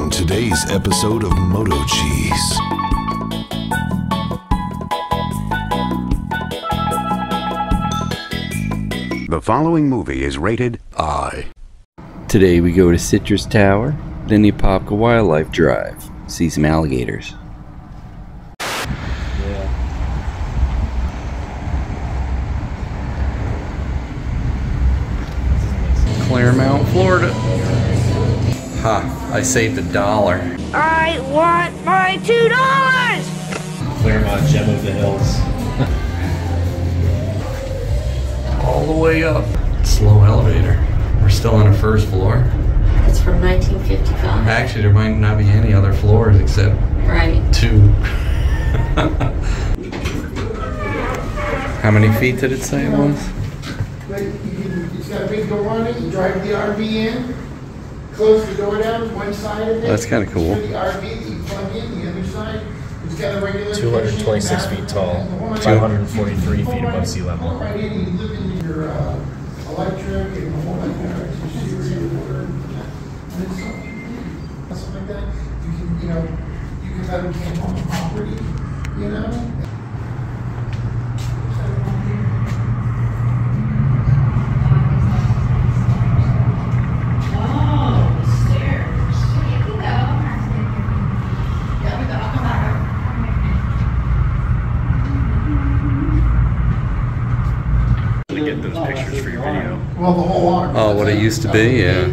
on today's episode of MotoCheez. The following movie is rated I. Today we go to Citrus Tower, then the Apopka Wildlife Drive. See some alligators. Clermont, Florida. Ha, I saved $1. I want my $2! Clermont, gem of the hills. All the way up. Slow elevator. We're still on the first floor. It's from 1955. Actually, there might not be any other floors except Right. 2. How many feet did it say it was? It's got a big door on it. You drive the RV in, close the door down, one side of it. That's kind of cool. The RV that you plug in, the other side, it's got a regular 226 feet tall, 543 feet above sea level. Right in, you live in your electric and the whole like that. Something like that. You can let them camp on the property, you know. Get those pictures for your video. Well, the whole arm. Oh, what it used to be? Yeah.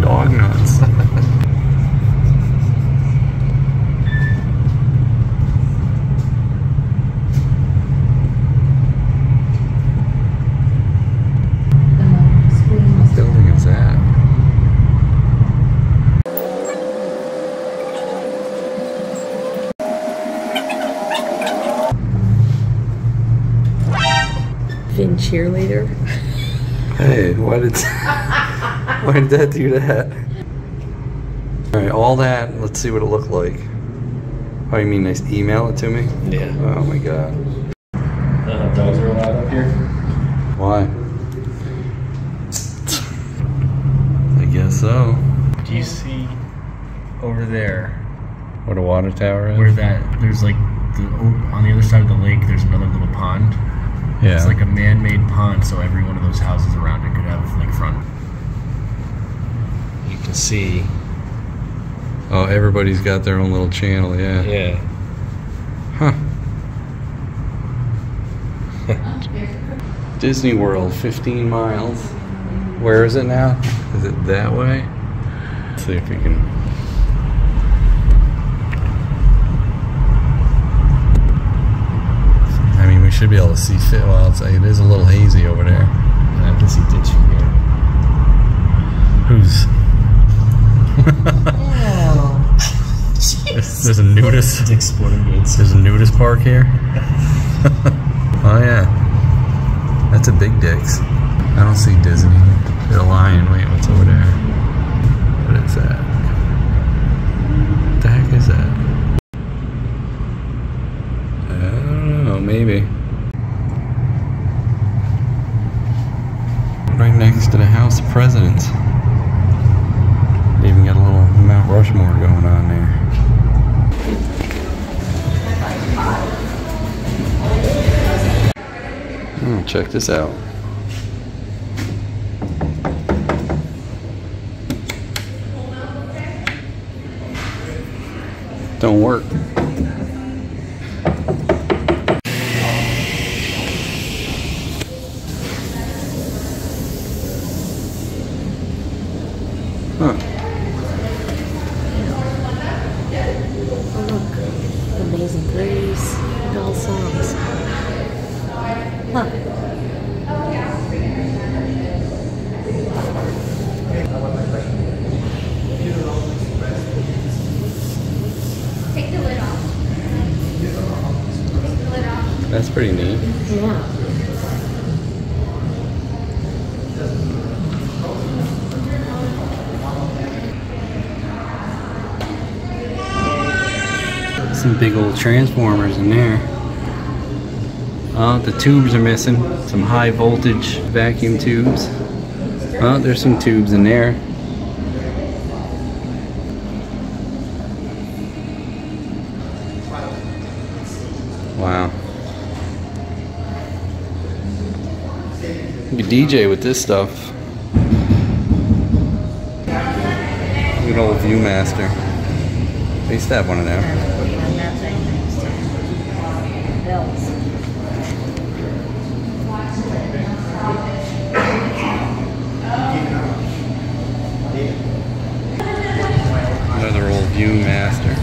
Dog nuts. What building is that? Vin cheerleader. Hey, why did that do that? Alright, all that, let's see what it looked like. Oh, you mean they email it to me? Yeah. Oh my god. Dogs are allowed up here? Why? I guess so. Do you see over there What a water tower is? where there's like on the other side of the lake there's another little pond? Yeah. It's like a man-made pond, so every one of those houses around it could have like front. You can see. Oh, everybody's got their own little channel, yeah. Yeah. Huh. Disney World, 15 miles. Where is it now? Is it that way? Let's see if we can. I mean, we should be able to see fit. Well, it is a little hazy over there. And I can see ditch from here. Who's? There's a nudist. Dick's Sporting Goods. There's a nudist park here. Oh yeah, that's a big Dick's. I don't see Disney. There's a lion. Wait, what's over there? What is that? What the heck is that? I don't know. Maybe. Right next to the House of Presidents. They even got a little Mount Rushmore going on there. Oh, check this out. Don't work. Huh. Oh look, Amazing Grace, and all songs. Huh. Take the lid off. Take the lid off. That's pretty neat. Yeah. Some big old transformers in there. Oh, the tubes are missing. Some high voltage vacuum tubes. Oh, there's some tubes in there. You can DJ with this stuff. Good old Viewmaster. I used to have one of them. Another old Viewmaster.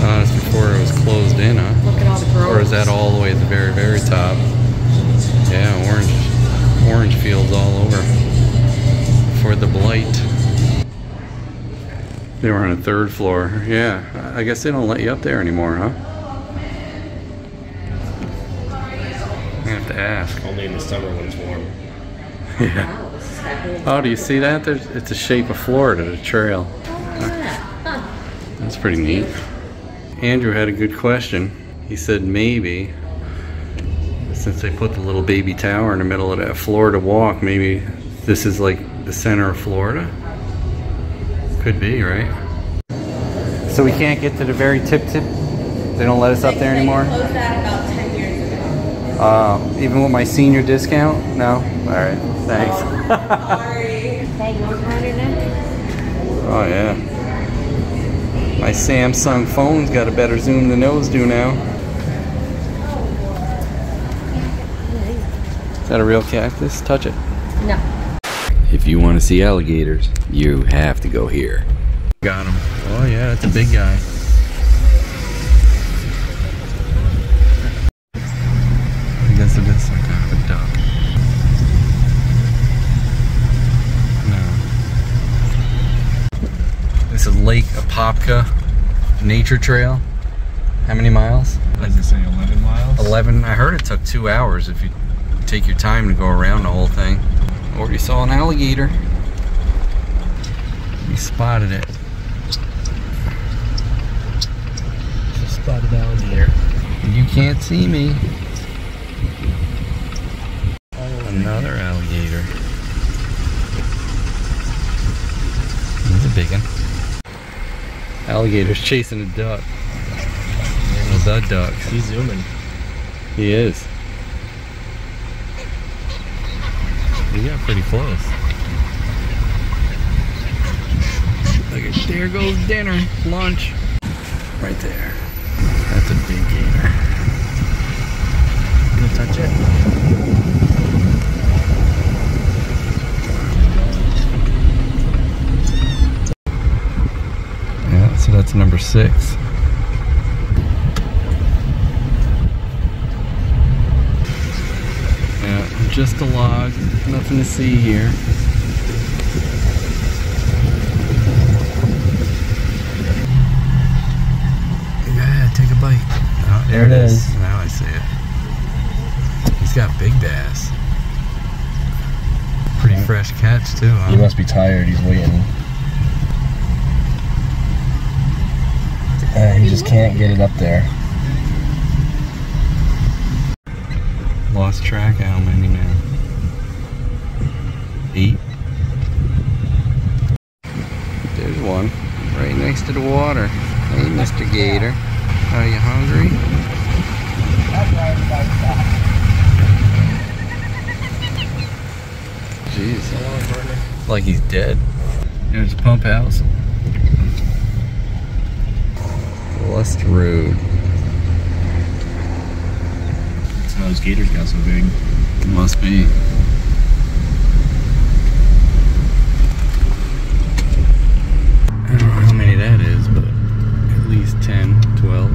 That's before it was closed in, huh? Look at all the growers. Or is that all the way at the very, very top? Yeah, orange fields all over for the blight. They were on the 3rd floor. Yeah, I guess they don't let you up there anymore, huh? I have to ask. Only in the summer when it's warm. Yeah. Oh, do you see that? It's the shape of Florida, the trail. That's pretty neat. Andrew had a good question. He said maybe, since they put the little baby tower in the middle of that Florida walk, maybe this is like the center of Florida? Could be, right? So we can't get to the very tip? They don't let us up there anymore? They closed that about 10 years ago. Even with my senior discount? No? Alright, thanks. Sorry. Hey, you want around your neck? Oh yeah. My Samsung phone's got a better zoom than those do now. Is that a real cactus? Touch it. No. If you want to see alligators, you have to go here. Got him. Oh yeah, that's a big guy. I guess it is some kind of a duck. No. This is Lake Apopka Nature Trail. How many miles? What does it say, 11 miles? 11. I heard it took 2 hours if you take your time to go around the whole thing. Already saw an alligator. We spotted it. Spotted alligator. You can't see me. Another alligator. He's a big one. Alligator's chasing a duck. The duck. He's zooming. He is. He got pretty close. Look at, there goes dinner, lunch. Right there. That's a big gator. You gonna touch it? Yeah, so that's number 6. Yeah, just a log, nothing to see here. Yeah, take a bite. Oh, there it is. Now I see it. He's got big bass. Pretty fresh catch too, huh? He must be tired, he's waiting. He just can't get it up there. Lost track of how many now. 8. There's one right next to the water. Hey, Mr. Gator. Are you hungry? Jeez. Like he's dead. There's a pump house. Lust Road. That's how those gators got so big. Must be. I don't know how many that is, but at least 10, 12.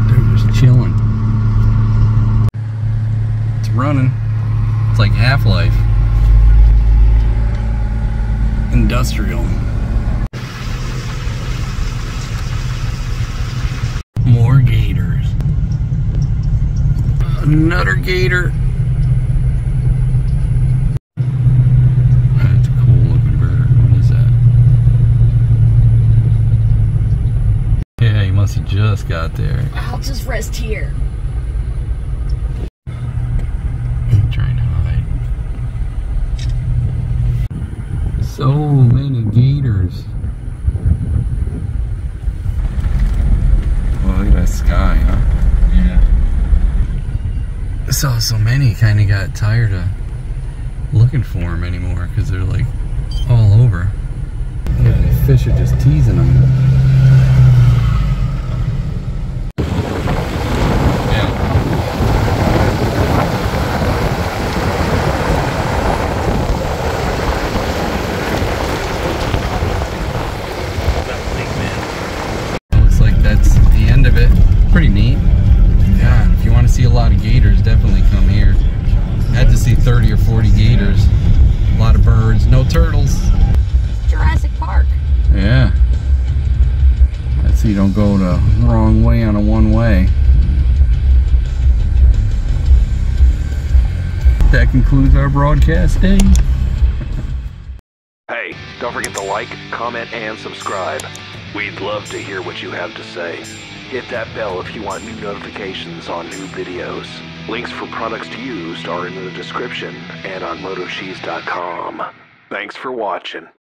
They're just chilling. It's running. It's like Half-Life. Industrial. More gators. Another gator. That's a cool looking bird. What is that? Yeah, he must have just got there. I'll just rest. forest here. I'm trying to hide. So many gators. Well, look at that sky, huh? Yeah. I saw so many, kind of got tired of looking for them anymore because they're like all over. Yeah, the fish are just teasing them. Looks like that's the end of it. Pretty neat. Yeah, if you want to see a lot of gators, definitely come here. Had to see 30 or 40 gators. A lot of birds, no turtles. Jurassic Park. Yeah. So you don't go the wrong way on a one-way. That concludes our broadcast day. Hey, don't forget to like, comment, and subscribe. We'd love to hear what you have to say. Hit that bell if you want new notifications on new videos. Links for products to use are in the description and on MotoCheez.com. Thanks for watching.